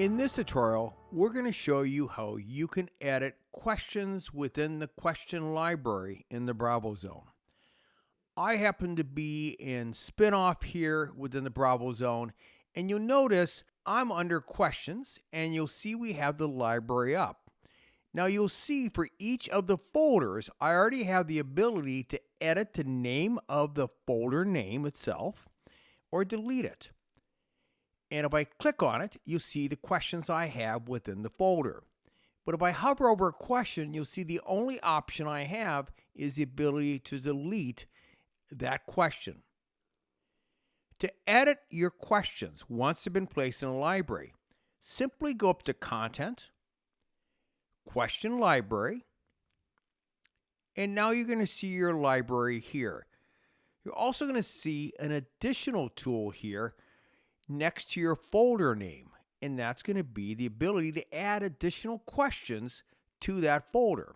In this tutorial, we're going to show you how you can edit questions within the question library in the Bravo Zone. I happen to be in spin-off here within the Bravo Zone, and you'll notice I'm under questions, and you'll see we have the library up. Now you'll see for each of the folders, I already have the ability to edit the name of the folder name itself or delete it. And if I click on it, you'll see the questions I have within the folder. But if I hover over a question, you'll see the only option I have is the ability to delete that question. To edit your questions once they've been placed in a library, simply go up to Content, Question Library, and now you're going to see your library here. You're also going to see an additional tool here next to your folder name, and that's going to be the ability to add additional questions to that folder.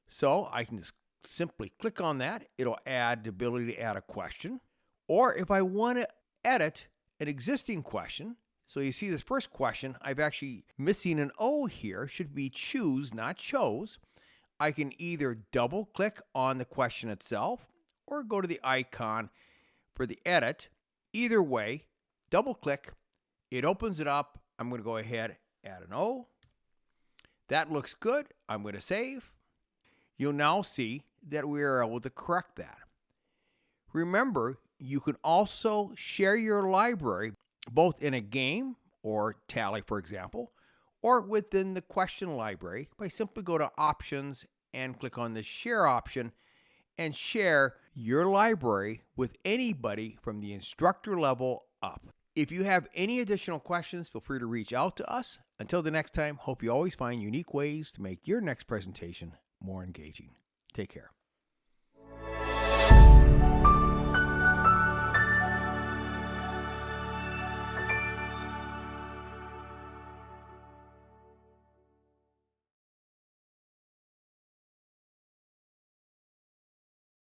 So I can just simply click on that. It'll add the ability to add a question. Or if I want to edit an existing question, so you see this first question, I've actually missing an O here, should be choose, not chose. I can either double click on the question itself or go to the icon for the edit. Either way, double click, it opens it up. I'm going to go ahead, add an O. That looks good. I'm going to save. You'll now see that we are able to correct that. Remember, you can also share your library both in a game or Tally, for example, or within the question library by simply go to Options and click on the Share option and share your library with anybody from the instructor level up. If you have any additional questions, feel free to reach out to us. Until the next time, hope you always find unique ways to make your next presentation more engaging. Take care.